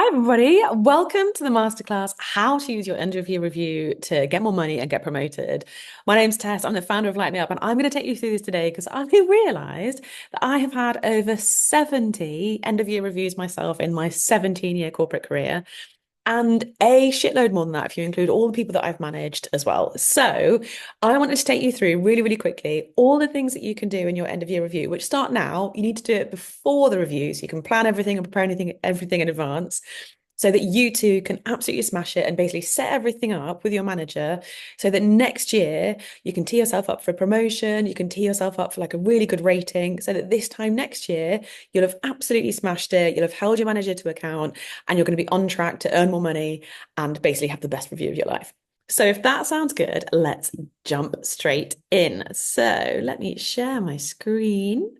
Hi, everybody. Welcome to the masterclass, How to Use Your End of Year Review to Get More Money and Get Promoted. My name's Tess. I'm the founder of Light Me Up, and I'm going to take you through this today because I realized that I have had over 70 end of year reviews myself in my 17-year corporate career. And a shitload more than that if you include all the people that I've managed as well. So I wanted to take you through really, really quickly all the things that you can do in your end of year review, which start now. You need to do it before the review so you can plan everything and prepare everything in advance so that you two can absolutely smash it and basically set everything up with your manager so that next year you can tee yourself up for a promotion, you can tee yourself up for like a really good rating, so that this time next year you'll have absolutely smashed it, you'll have held your manager to account, and you're going to be on track to earn more money and basically have the best review of your life. So if that sounds good, let's jump straight in. So let me share my screen.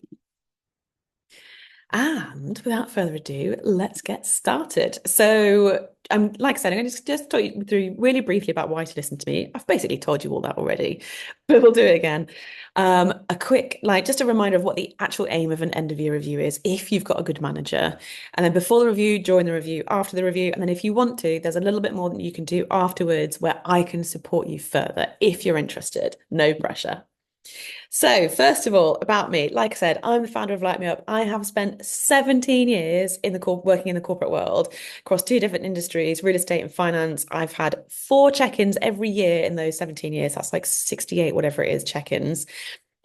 And without further ado, let's get started. So, like I said, I'm going to just talk you through really briefly about why to listen to me. I've basically told you all that already, but we'll do it again. A quick, just a reminder of what the actual aim of an end of year review is if you've got a good manager. And then before the review, during the review, after the review. And then if you want to, there's a little bit more that you can do afterwards where I can support you further if you're interested. No pressure. So, first of all, about me, like I said, I'm the founder of Light Me Up. I have spent 17 years in the working in the corporate world across two different industries, real estate and finance. I've had four check-ins every year in those 17 years. That's like 68, whatever it is, check-ins.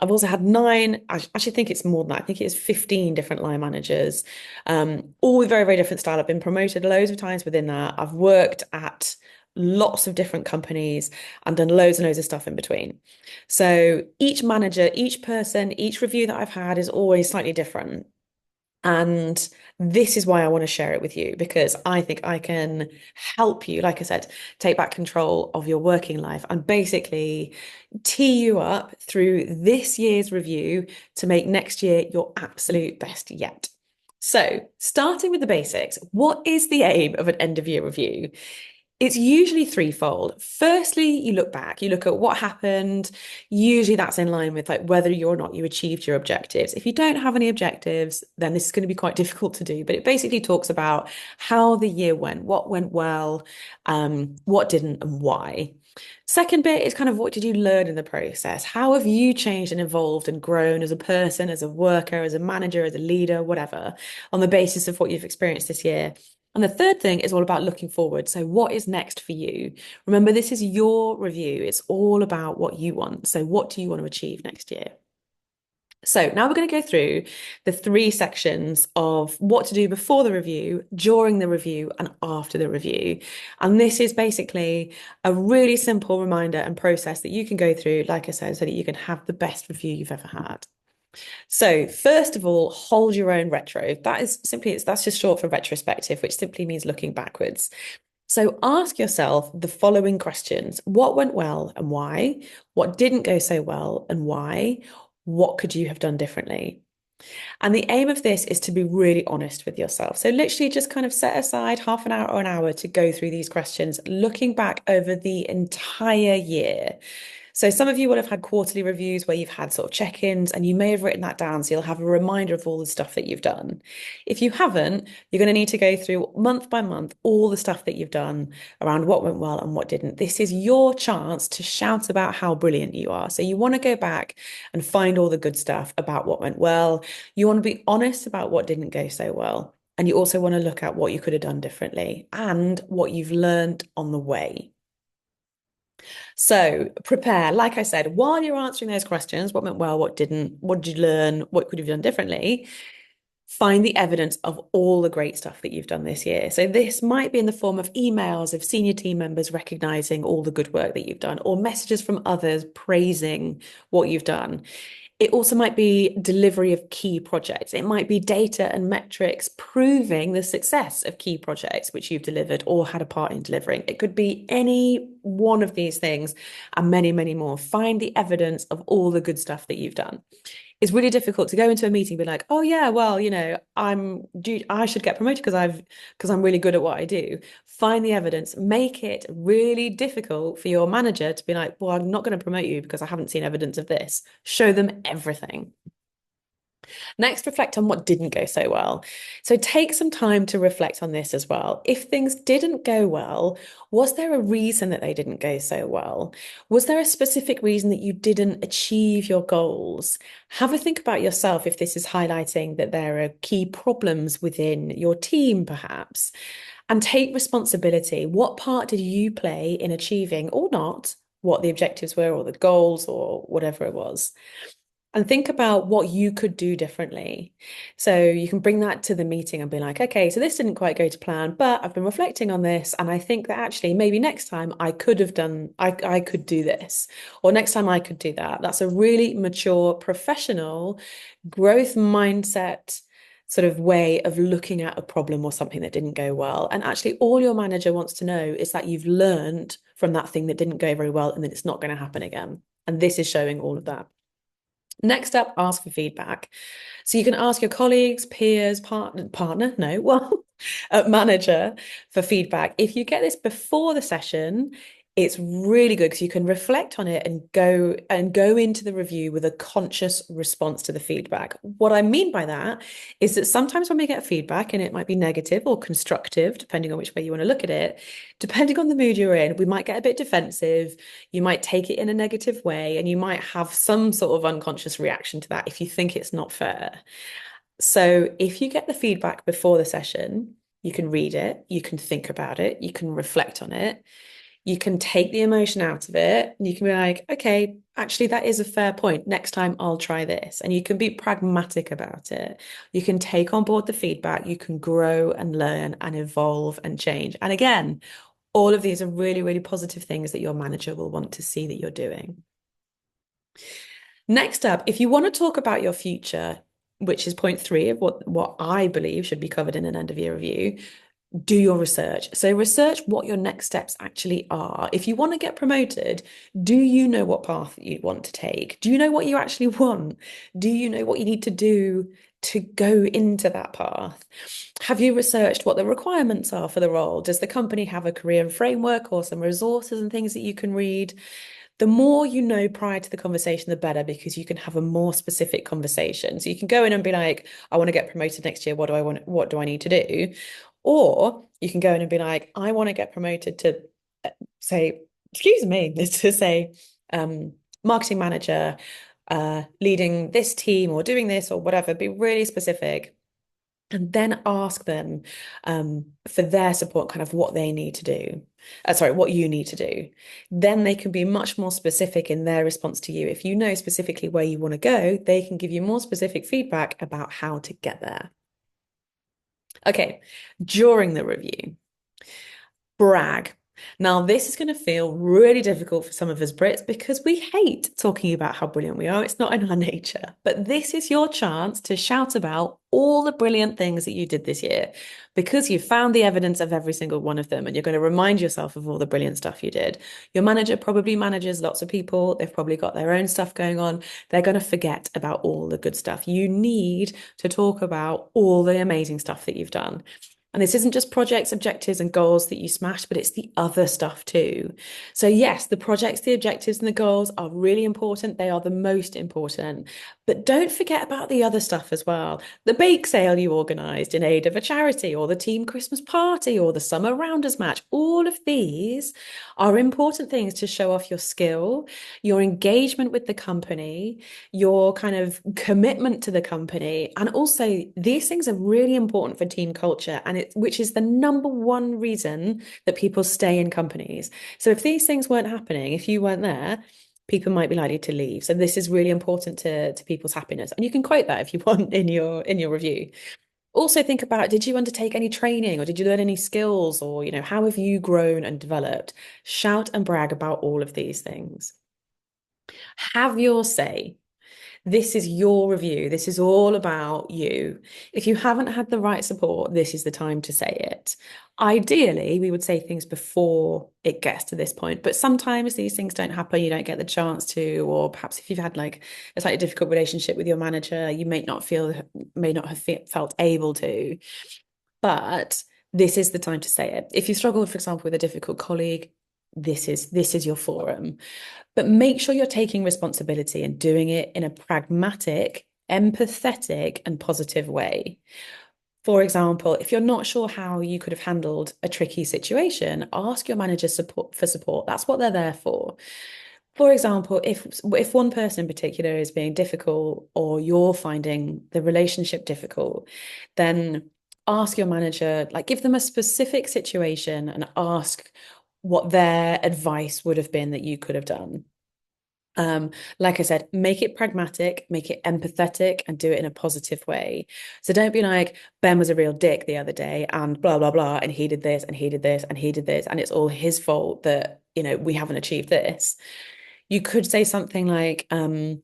I've also had nine, I actually think it's more than that. I think it is 15 different line managers, all with very, very different style. I've been promoted loads of times within that. I've worked at lots of different companies and done loads and loads of stuff in between. So each manager, each person, each review that I've had is always slightly different. And this is why I want to share it with you because I think I can help you, like I said, take back control of your working life and basically tee you up through this year's review to make next year your absolute best yet. So, starting with the basics, what is the aim of an end of year review? It's usually threefold. Firstly, you look back, you look at what happened. Usually that's in line with like whether or not you achieved your objectives. If you don't have any objectives, then this is going to be quite difficult to do. But it basically talks about how the year went, what went well, what didn't, and why. Second bit is kind of what did you learn in the process? How have you changed and evolved and grown as a person, as a worker, as a manager, as a leader, whatever, on the basis of what you've experienced this year? And the third thing is all about looking forward. So, what is next for you? Remember, this is your review. It's all about what you want. So, what do you want to achieve next year? So, now we're going to go through the three sections of what to do before the review, during the review, and after the review. And this is basically a really simple reminder and process that you can go through, like I said, so that you can have the best review you've ever had. So, first of all, hold your own retro. That's just short for retrospective, which simply means looking backwards. So, ask yourself the following questions: what went well and why? What didn't go so well and why? What could you have done differently? And the aim of this is to be really honest with yourself. So, literally, just kind of set aside half an hour or an hour to go through these questions, looking back over the entire year. So some of you will have had quarterly reviews where you've had sort of check-ins and you may have written that down. So you'll have a reminder of all the stuff that you've done. If you haven't, you're going to need to go through month by month all the stuff that you've done around what went well and what didn't. This is your chance to shout about how brilliant you are. So you want to go back and find all the good stuff about what went well. You want to be honest about what didn't go so well. And you also want to look at what you could have done differently and what you've learned on the way. So prepare, like I said, while you're answering those questions, what went well, what didn't, what did you learn, what could you have done differently? Find the evidence of all the great stuff that you've done this year. So this might be in the form of emails of senior team members recognizing all the good work that you've done, or messages from others praising what you've done. It also might be delivery of key projects. It might be data and metrics proving the success of key projects which you've delivered or had a part in delivering. It could be any one of these things and many, many more. Find the evidence of all the good stuff that you've done. It's really difficult to go into a meeting and be like, oh yeah, well, I should get promoted because I'm really good at what I do. Find the evidence, make it really difficult for your manager to be like, well, I'm not going to promote you because I haven't seen evidence of this. Show them everything. Next, reflect on what didn't go so well. So take some time to reflect on this as well. If things didn't go well, was there a reason that they didn't go so well? Was there a specific reason that you didn't achieve your goals? Have a think about yourself if this is highlighting that there are key problems within your team, perhaps, and take responsibility. What part did you play in achieving or not what the objectives were or the goals or whatever it was? And think about what you could do differently. So you can bring that to the meeting and be like, okay, so this didn't quite go to plan, but I've been reflecting on this. And I think that actually maybe next time I could have done, I could do this, or next time I could do that. That's a really mature, professional growth mindset sort of way of looking at a problem or something that didn't go well. And actually, all your manager wants to know is that you've learned from that thing that didn't go very well and that it's not going to happen again. And this is showing all of that. Next up, ask for feedback. So you can ask your colleagues, peers, partner, no, well, manager for feedback. If you get this before the session, it's really good because you can reflect on it and go into the review with a conscious response to the feedback. What I mean by that is that sometimes when we get feedback, and it might be negative or constructive, depending on which way you want to look at it, depending on the mood you're in, we might get a bit defensive. You might take it in a negative way, and you might have some sort of unconscious reaction to that if you think it's not fair. So if you get the feedback before the session, you can read it, you can think about it, you can reflect on it, you can take the emotion out of it, and you can be like, okay, actually, that is a fair point. Next time I'll try this. And you can be pragmatic about it. You can take on board the feedback, you can grow and learn and evolve and change. And again, all of these are really, really positive things that your manager will want to see that you're doing. Next up, if you want to talk about your future, which is point three of what I believe should be covered in an end of year review, do your research. So research what your next steps actually are. If you want to get promoted, do you know what path you want to take? Do you know what you actually want? Do you know what you need to do to go into that path? Have you researched what the requirements are for the role? Does the company have a career framework or some resources and things that you can read? The more you know prior to the conversation, the better, because you can have a more specific conversation. So you can go in and be like, I want to get promoted next year. What do I want? What do I need to do? Or you can go in and be like, I want to get promoted to say, excuse me, to say, marketing manager, leading this team or doing this or whatever. Be really specific and then ask them for their support, kind of what they need to do. Sorry, what you need to do. Then they can be much more specific in their response to you. If you know specifically where you want to go, they can give you more specific feedback about how to get there. Okay, during the review, brag. Now, this is going to feel really difficult for some of us Brits because we hate talking about how brilliant we are. It's not in our nature. But this is your chance to shout about all the brilliant things that you did this year because you found the evidence of every single one of them and you're going to remind yourself of all the brilliant stuff you did. Your manager probably manages lots of people. They've probably got their own stuff going on. They're going to forget about all the good stuff. You need to talk about all the amazing stuff that you've done. And this isn't just projects, objectives, and goals that you smashed, but it's the other stuff too. So, yes, the projects, the objectives, and the goals are really important. They are the most important. But don't forget about the other stuff as well. The bake sale you organised in aid of a charity, or the team Christmas party, or the summer rounders match. All of these are important things to show off your skill, your engagement with the company, your kind of commitment to the company. And also, these things are really important for team culture, and which is the number one reason that people stay in companies. So if these things weren't happening, if you weren't there, people might be likely to leave. So this is really important to people's happiness. And you can quote that if you want in your review. Also think about, did you undertake any training or did you learn any skills, or how have you grown and developed? Shout and brag about all of these things. Have your say. This is your review. This is all about you. If you haven't had the right support, this is the time to say it. Ideally, we would say things before it gets to this point, but sometimes these things don't happen. You don't get the chance to, or perhaps if you've had like a slightly difficult relationship with your manager, you may not have felt able to. But this is the time to say it. If you struggled, for example, with a difficult colleague, this is your forum. But make sure you're taking responsibility and doing it in a pragmatic empathetic and positive way. For example, if you're not sure how you could have handled a tricky situation, ask your manager support for support. That's what they're there for. For example, if one person in particular is being difficult or you're finding the relationship difficult, then ask your manager, like give them a specific situation and ask what their advice would have been that you could have done. Like I said, make it pragmatic, make it empathetic, and do it in a positive way. So don't be like, Ben was a real dick the other day and blah, blah, blah, and he did this and he did this and he did this, and it's all his fault that, we haven't achieved this. You could say something like, I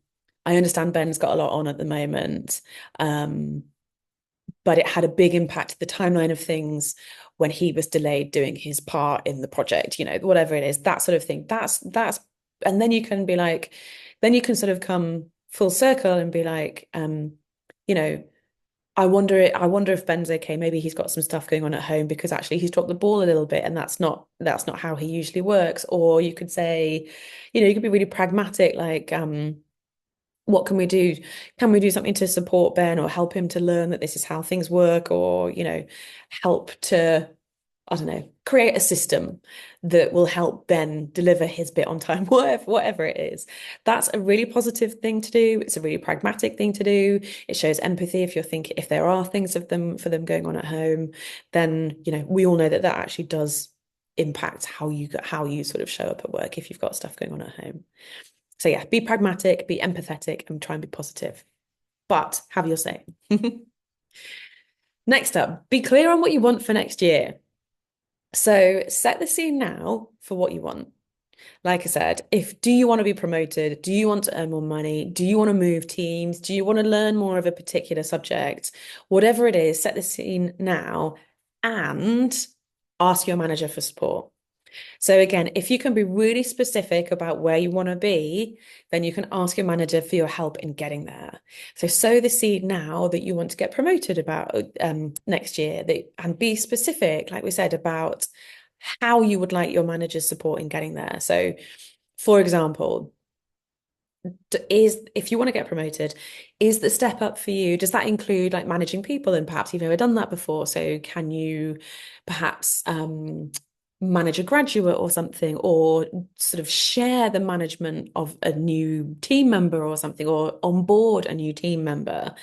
understand Ben's got a lot on at the moment, but it had a big impact the timeline of things when he was delayed doing his part in the project, whatever it is, that sort of thing. And then you can be like, then you can sort of come full circle and be like, you know, I wonder if Ben's okay. Maybe he's got some stuff going on at home because actually he's dropped the ball a little bit, and that's not how he usually works. Or you could say, you could be really pragmatic, like, what can we do? Can we do something to support Ben or help him to learn that this is how things work? Or, help to, I don't know, create a system that will help Ben deliver his bit on time, whatever it is. That's a really positive thing to do. It's a really pragmatic thing to do. It shows empathy if there are things for them going on at home, then, we all know that that actually does impact how you sort of show up at work if you've got stuff going on at home. So yeah, be pragmatic, be empathetic, and try and be positive. But have your say. Next up, be clear on what you want for next year. So set the scene now for what you want. Like I said, do you want to be promoted? Do you want to earn more money? Do you want to move teams? Do you want to learn more of a particular subject? Whatever it is, set the scene now and ask your manager for support. So again, if you can be really specific about where you want to be, then you can ask your manager for your help in getting there. So sow the seed now that you want to get promoted about next year, and be specific, like we said, about how you would like your manager's support in getting there. So, for example, if you want to get promoted, is the step up for you? Does that include like managing people? And perhaps you've never done that before. So can you perhaps manage a graduate or something, or sort of share the management of a new team member or something, or onboard a new team member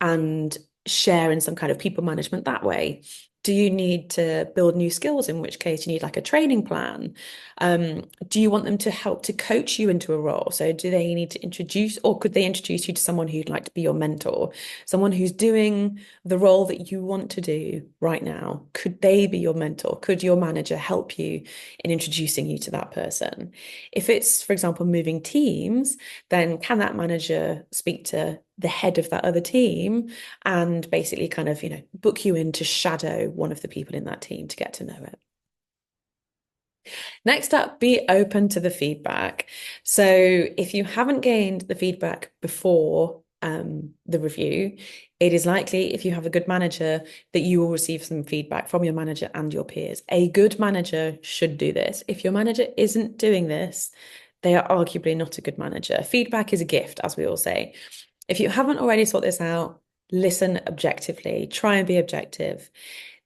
and share in some kind of people management that way? Do you need to build new skills, in which case you need like a training plan? Do you want them to help to coach you into a role? So do they need to introduce, or could they introduce you to someone who'd like to be your mentor, someone who's doing the role that you want to do right now? Could they be your mentor? Could your manager help you in introducing you to that person? If it's, for example, moving teams, then can that manager speak to the head of that other team and basically kind of, book you in to shadow one of the people in that team to get to know it? Next up, be open to the feedback. So if you haven't gained the feedback before the review, it is likely, if you have a good manager, that you will receive some feedback from your manager and your peers. A good manager should do this. If your manager isn't doing this, they are arguably not a good manager. Feedback is a gift, as we all say. If you haven't already sorted this out, listen objectively, try and be objective.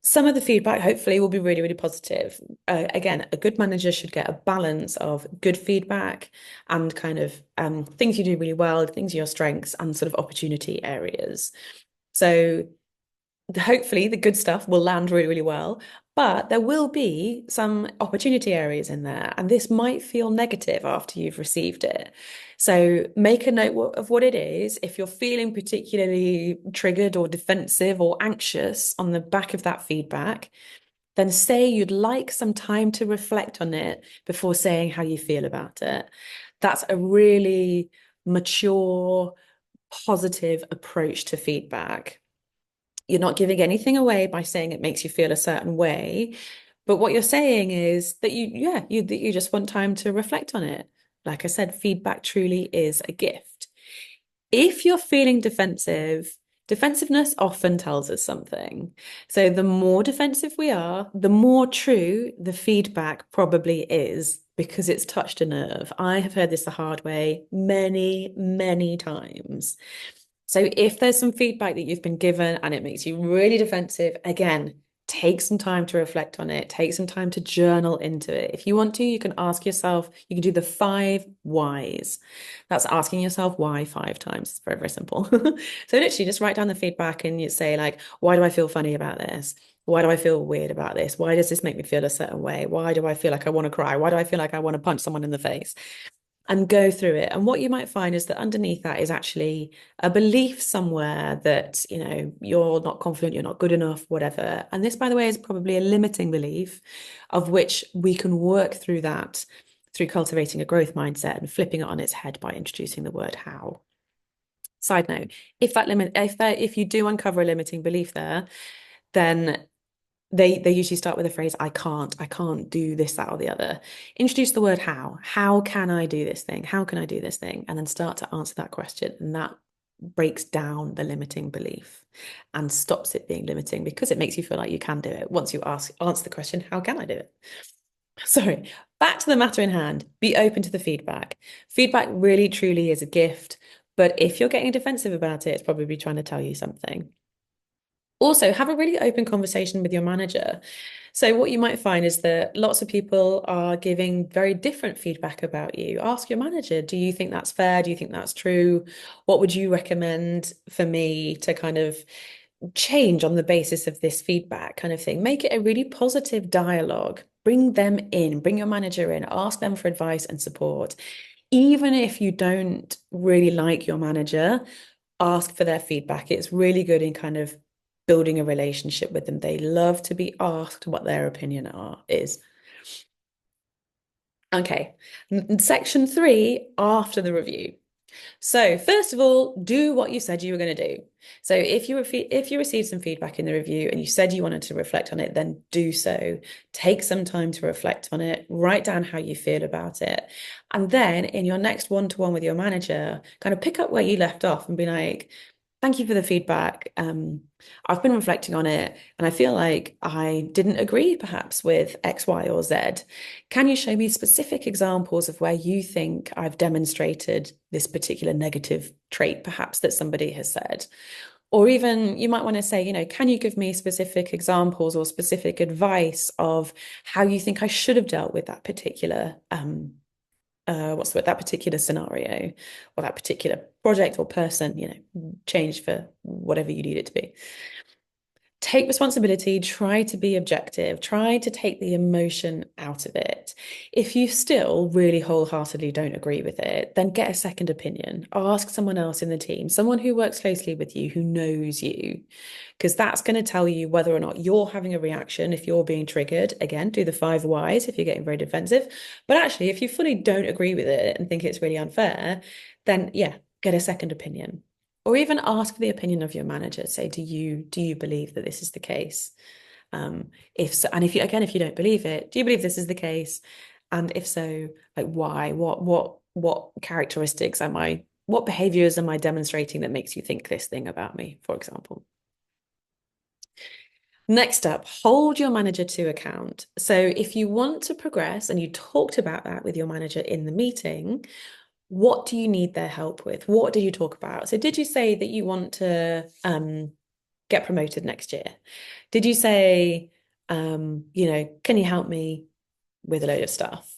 Some of the feedback hopefully will be really, really positive. Again, a good manager should get a balance of good feedback and kind of things you do really well, things are your strengths, and sort of opportunity areas. So hopefully the good stuff will land really, really well, but there will be some opportunity areas in there, and this might feel negative after you've received it. So make a note of what it is. If you're feeling particularly triggered or defensive or anxious on the back of that feedback, then say you'd like some time to reflect on it before saying how you feel about it. That's a really mature, positive approach to feedback. You're not giving anything away by saying it makes you feel a certain way, but what you're saying is that you just want time to reflect on it. Like I said, feedback truly is a gift. If you're feeling defensive, defensiveness often tells us something. So the more defensive we are, the more true the feedback probably is, because it's touched a nerve. I have heard this the hard way many, many times. So if there's some feedback that you've been given and it makes you really defensive, again, take some time to reflect on it, take some time to journal into it. If you want to, you can ask yourself, you can do the 5 whys. That's asking yourself why 5 times. It's very, very simple. So literally just write down the feedback and you say, like, why do I feel funny about this? Why do I feel weird about this? Why does this make me feel a certain way? Why do I feel like I want to cry? Why do I feel like I want to punch someone in the face? And go through it. And what you might find is that underneath that is actually a belief somewhere that, you're not confident, you're not good enough, whatever. And this, by the way, is probably a limiting belief of which we can work through that through cultivating a growth mindset and flipping it on its head by introducing the word how. Side note, if you do uncover a limiting belief there, then they usually start with the phrase, I can't do this, that, or the other. Introduce the word how. How can I do this thing? How can I do this thing? And then start to answer that question. And that breaks down the limiting belief and stops it being limiting because it makes you feel like you can do it. Once you answer the question, how can I do it? Sorry, back to the matter in hand. Be open to the feedback. Feedback really, truly is a gift. But if you're getting defensive about it, it's probably trying to tell you something. Also, have a really open conversation with your manager. So, what you might find is that lots of people are giving very different feedback about you. Ask your manager, do you think that's fair? Do you think that's true? What would you recommend for me to kind of change on the basis of this feedback, kind of thing? Make it a really positive dialogue. Bring them in, bring your manager in, ask them for advice and support. Even if you don't really like your manager, ask for their feedback. It's really good in kind of building a relationship with them. They love to be asked what their opinion is. Okay, section 3, after the review. So first of all, do what you said you were going to do. So if you received some feedback in the review and you said you wanted to reflect on it, then do so. Take some time to reflect on it, write down how you feel about it. And then in your next one-to-one with your manager, kind of pick up where you left off and be like, thank you for the feedback. I've been reflecting on it and I feel like I didn't agree perhaps with X, Y, or Z. Can you show me specific examples of where you think I've demonstrated this particular negative trait, perhaps that somebody has said? Or even you might want to say, can you give me specific examples or specific advice of how you think I should have dealt with that particular that particular scenario or that particular project or person, change for whatever you need it to be. Take responsibility, try to be objective, try to take the emotion out of it. If you still really wholeheartedly don't agree with it, then get a second opinion. Ask someone else in the team, someone who works closely with you, who knows you, because that's going to tell you whether or not you're having a reaction, if you're being triggered. Again, do the 5 whys if you're getting very defensive. But actually, if you fully don't agree with it and think it's really unfair, then yeah, get a second opinion. Or even ask the opinion of your manager. Say, do you believe that this is the case? If so, and if you don't believe it, do you believe this is the case? And if so, like why? What characteristics what behaviors am I demonstrating that makes you think this thing about me, for example? Next up, hold your manager to account. So if you want to progress and you talked about that with your manager in the meeting, what do you need their help with? What do you talk about? So did you say that you want to get promoted next year? Did you say, can you help me with a load of stuff?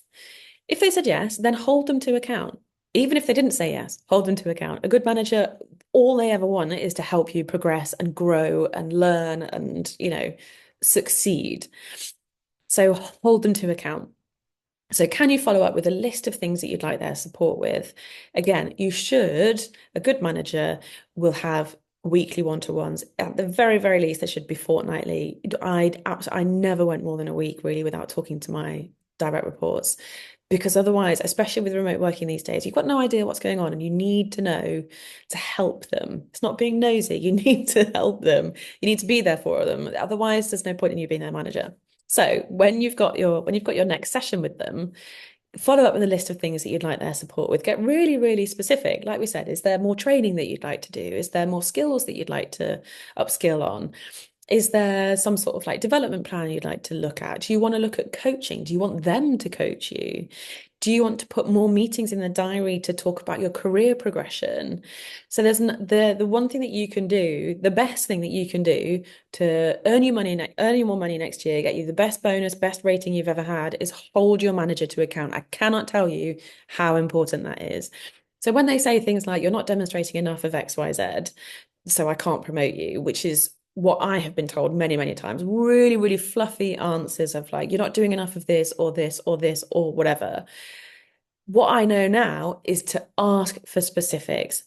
If they said yes, then hold them to account. Even if they didn't say yes, hold them to account. A good manager, all they ever want is to help you progress and grow and learn and, succeed. So hold them to account. So can you follow up with a list of things that you'd like their support with? Again, a good manager will have weekly one-to-ones. At the very, very least, they should be fortnightly. I never went more than a week really without talking to my direct reports, because otherwise, especially with remote working these days, you've got no idea what's going on and you need to know to help them. It's not being nosy. You need to help them. You need to be there for them. Otherwise, there's no point in you being their manager. So when you've got your next session with them, follow up with a list of things that you'd like their support with. Get really, really specific. Like we said, is there more training that you'd like to do? Is there more skills that you'd like to upskill on? Is there some sort of like development plan you'd like to look at? Do you want to look at coaching? Do you want them to coach you? Do you want to put more meetings in the diary to talk about your career progression? So the one thing that you can do, the best thing that you can do to earn you more money next year, get you the best bonus, best rating you've ever had, is hold your manager to account. I cannot tell you how important that is. So when they say things like you're not demonstrating enough of XYZ, so I can't promote you, which is what I have been told many, many times, really, really fluffy answers of like, you're not doing enough of this or this or this or whatever. What I know now is to ask for specifics.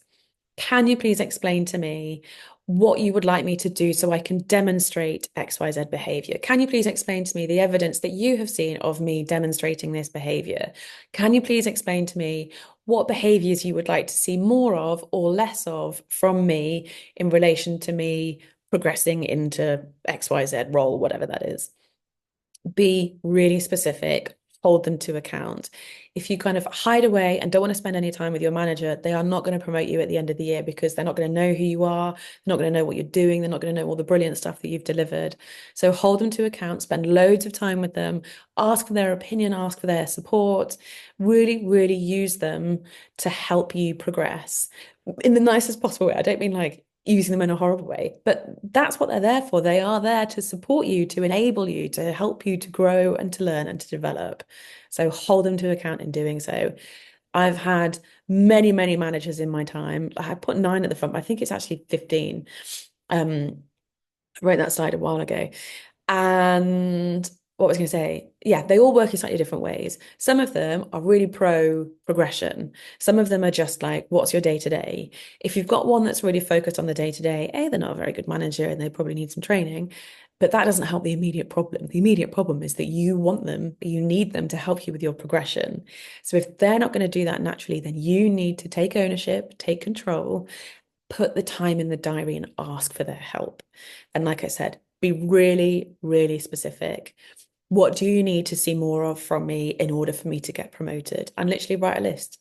Can you please explain to me what you would like me to do so I can demonstrate XYZ behavior? Can you please explain to me the evidence that you have seen of me demonstrating this behavior? Can you please explain to me what behaviors you would like to see more of or less of from me in relation to me progressing into XYZ role, whatever that is? Be really specific, hold them to account. If you kind of hide away and don't want to spend any time with your manager, they are not going to promote you at the end of the year because they're not going to know who you are. They're not going to know what you're doing. They're not going to know all the brilliant stuff that you've delivered. So hold them to account, spend loads of time with them, ask for their opinion, ask for their support, really, really use them to help you progress in the nicest possible way. I don't mean like using them in a horrible way, but that's what they're there for. They are there to support you, to enable you, to help you to grow and to learn and to develop. So hold them to account in doing so. I've had many, many managers in my time. I put 9 at the front, but I think it's actually 15. I wrote that slide a while ago. And what was I going to say? Yeah, they all work in slightly different ways. Some of them are really pro progression. Some of them are just like, what's your day to day? If you've got one that's really focused on the day to day, A, they're not a very good manager and they probably need some training, but that doesn't help the immediate problem. The immediate problem is that you want them, you need them to help you with your progression. So if they're not going to do that naturally, then you need to take ownership, take control, put the time in the diary and ask for their help. And like I said, be really, really specific. What do you need to see more of from me in order for me to get promoted? And literally write a list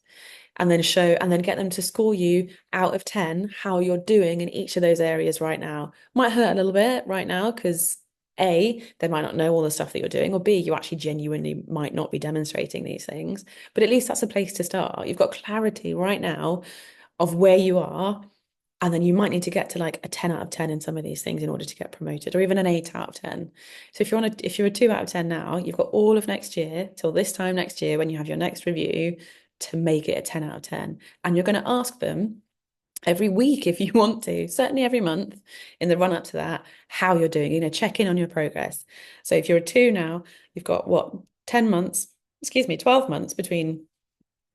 and then get them to score you out of 10 how you're doing in each of those areas right now. Might hurt a little bit right now because A, they might not know all the stuff that you're doing, or B, you actually genuinely might not be demonstrating these things. But at least that's a place to start. You've got clarity right now of where you are, and then you might need to get to like a 10 out of 10 in some of these things in order to get promoted, or even an 8 out of 10. So if you're a 2 out of 10 now, you've got all of next year till this time next year when you have your next review to make it a 10 out of 10. And you're going to ask them every week if you want to, certainly every month in the run up to that, how you're doing, check in on your progress. So if you're a 2 now, you've got what, 10 months, 12 months between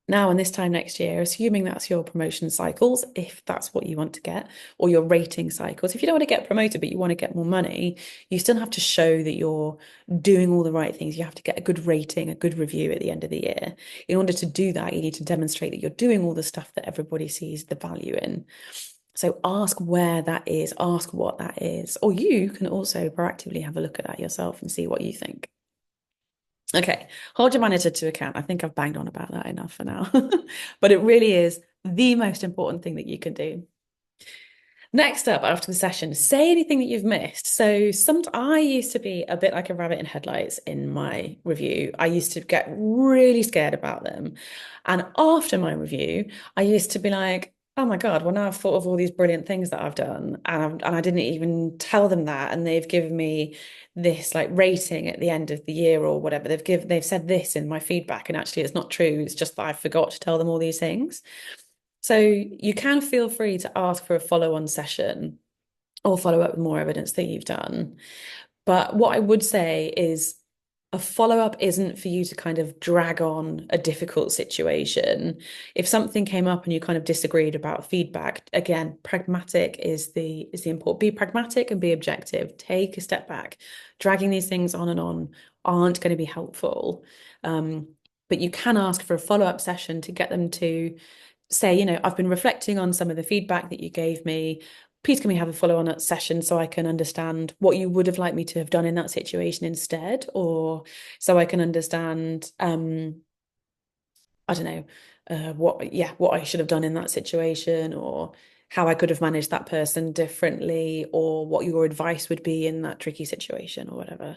now and this time next year, assuming that's your promotion cycles, if that's what you want to get, or your rating cycles. If you don't want to get promoted, but you want to get more money, you still have to show that you're doing all the right things. You have to get a good rating, a good review at the end of the year. In order to do that, you need to demonstrate that you're doing all the stuff that everybody sees the value in. So ask where that is, ask what that is, or you can also proactively have a look at that yourself and see what you think. Okay, hold your manager to account. I think I've banged on about that enough for now. But it really is the most important thing that you can do. Next up, after the session, say anything that you've missed. So I used to be a bit like a rabbit in headlights in my review. I used to get really scared about them. And after my review, I used to be like, oh my God, well, now I've thought of all these brilliant things that I've done. And I didn't even tell them that. And they've given me this like rating at the end of the year or whatever. They've said this in my feedback. And actually it's not true. It's just that I forgot to tell them all these things. So you can feel free to ask for a follow-on session or follow up with more evidence that you've done. But what I would say is a follow-up isn't for you to kind of drag on a difficult situation. If something came up and you kind of disagreed about feedback, again, pragmatic is the important. Be pragmatic and be objective. Take a step back. Dragging these things on and on aren't going to be helpful. But you can ask for a follow-up session to get them to say, I've been reflecting on some of the feedback that you gave me. Please, can we have a follow-on session so I can understand what you would have liked me to have done in that situation instead, or so I can understand, I don't know, what I should have done in that situation, or how I could have managed that person differently, or what your advice would be in that tricky situation, or whatever.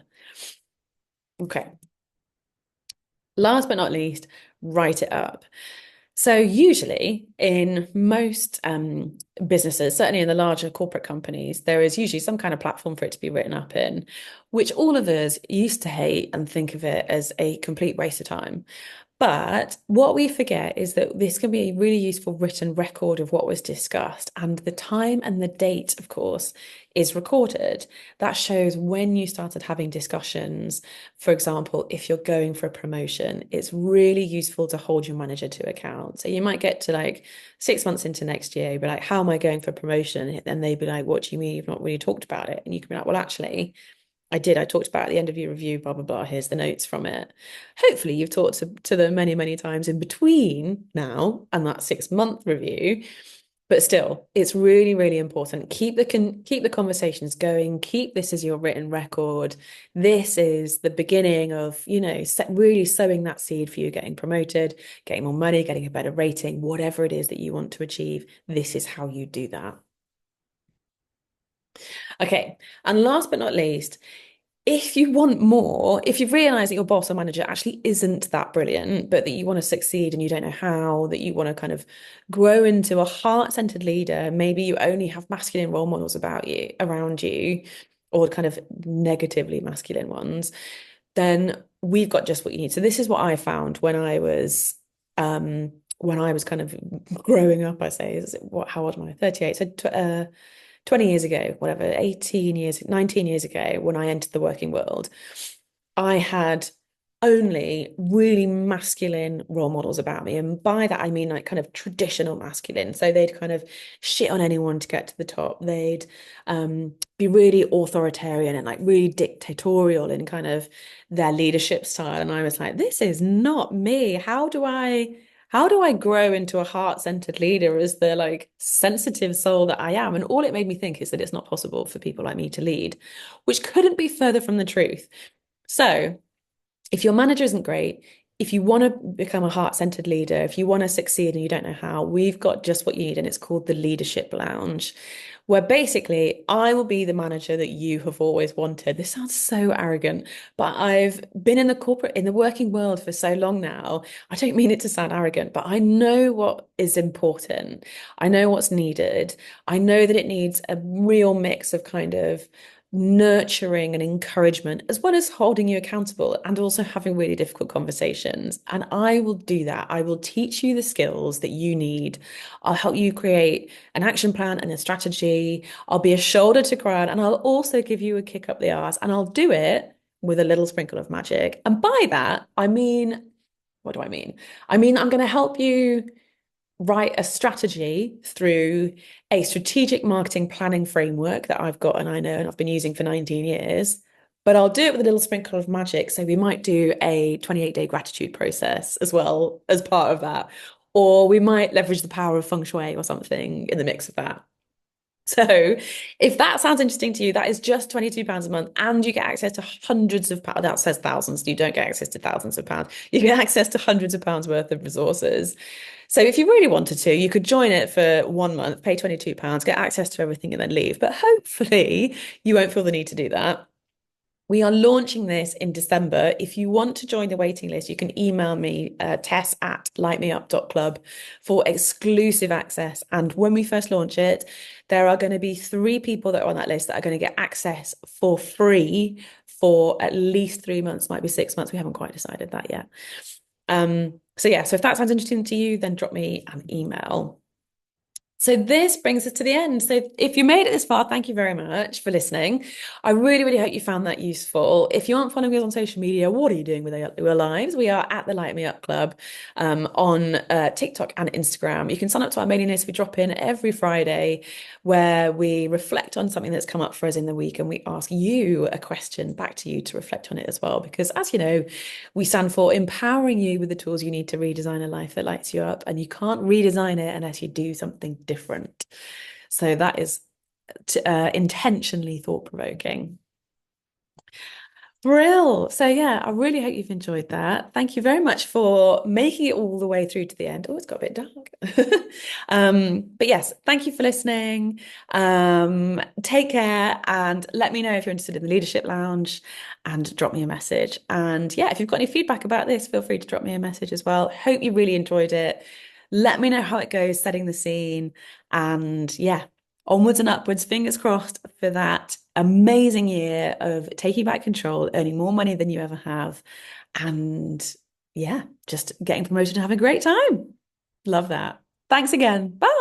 Okay. Last but not least, write it up. So usually in most businesses, certainly in the larger corporate companies, there is usually some kind of platform for it to be written up in, which all of us used to hate and think of it as a complete waste of time. But what we forget is that this can be a really useful written record of what was discussed. And the time and the date, of course, is recorded. That shows when you started having discussions. For example, if you're going for a promotion, it's really useful to hold your manager to account. So you might get to like 6 months into next year, be like, how am I going for a promotion? And they'd be like, what do you mean you've not really talked about it? And you can be like, well, actually, I did. I talked about at the end of your review, blah, blah, blah. Here's the notes from it. Hopefully, you've talked to them many, many times in between now and that 6 month review. But still, it's really, really important. Keep the conversations going. Keep this as your written record. This is the beginning of, really sowing that seed for you getting promoted, getting more money, getting a better rating, whatever it is that you want to achieve. This is how you do that. Okay. And last but not least, if you want more, if you realize that your boss or manager actually isn't that brilliant, but that you want to succeed and you don't know how, that you want to kind of grow into a heart-centered leader, maybe you only have masculine role models about you, around you, or kind of negatively masculine ones, then we've got just what you need. So this is what I found when I was kind of growing up, I say, how old am I? 38. So 20 years ago, whatever, 18 years, 19 years ago, when I entered the working world, I had only really masculine role models about me. And by that, I mean like kind of traditional masculine. So they'd kind of shit on anyone to get to the top. They'd be really authoritarian and like really dictatorial in kind of their leadership style. And I was like, this is not me. How do I grow into a heart-centered leader as the like sensitive soul that I am? And all it made me think is that it's not possible for people like me to lead, which couldn't be further from the truth. So if your manager isn't great, if you want to become a heart-centered leader, if you want to succeed and you don't know how, we've got just what you need, and it's called the Leadership Lounge, where basically I will be the manager that you have always wanted. This sounds so arrogant, but I've been in the working world for so long now. I don't mean it to sound arrogant, but I know what is important. I know what's needed. I know that it needs a real mix of kind of nurturing and encouragement, as well as holding you accountable and also having really difficult conversations. And I will do that. I will teach you the skills that you need. I'll help you create an action plan and a strategy. I'll be a shoulder to cry on, and I'll also give you a kick up the arse. And I'll do it with a little sprinkle of magic. And by that, I mean, what do I mean? I mean, I'm going to help you write a strategy through a strategic marketing planning framework that I've got and I know and I've been using for 19 years. But I'll do it with a little sprinkle of magic. So we might do a 28-day gratitude process as well as part of that. Or we might leverage the power of feng shui or something in the mix of that. So if that sounds interesting to you, that is just £22 a month, and you get access to hundreds of pounds. That says thousands. You don't get access to thousands of pounds. You get access to hundreds of pounds worth of resources. So if you really wanted to, you could join it for 1 month, pay £22, get access to everything, and then leave. But hopefully you won't feel the need to do that. We are launching this in December. If you want to join the waiting list, you can email me, tess@lightmeup.club for exclusive access. And when we first launch it, there are going to be 3 people that are on that list that are going to get access for free for at least 3 months, might be 6 months. We haven't quite decided that yet. So yeah, so if that sounds interesting to you, then drop me an email. So this brings us to the end. So if you made it this far, thank you very much for listening. I really, really hope you found that useful. If you aren't following us on social media, what are you doing with your lives? We are at the Light Me Up Club on TikTok and Instagram. You can sign up to our mailing list. We drop in every Friday where we reflect on something that's come up for us in the week, and we ask you a question back to you to reflect on it as well. Because as you know, we stand for empowering you with the tools you need to redesign a life that lights you up, and you can't redesign it unless you do something different. So that is intentionally thought-provoking. Brill. So yeah, I really hope you've enjoyed that. Thank you very much for making it all the way through to the end. Oh, it's got a bit dark. But yes, thank you for listening. Take care and let me know if you're interested in the Leadership Lounge and drop me a message. And yeah, if you've got any feedback about this, feel free to drop me a message as well. Hope you really enjoyed it. Let me know how it goes setting the scene. And yeah, onwards and upwards, fingers crossed for that amazing year of taking back control, earning more money than you ever have, and yeah, just getting promoted and having a great time. Love that. Thanks again. Bye.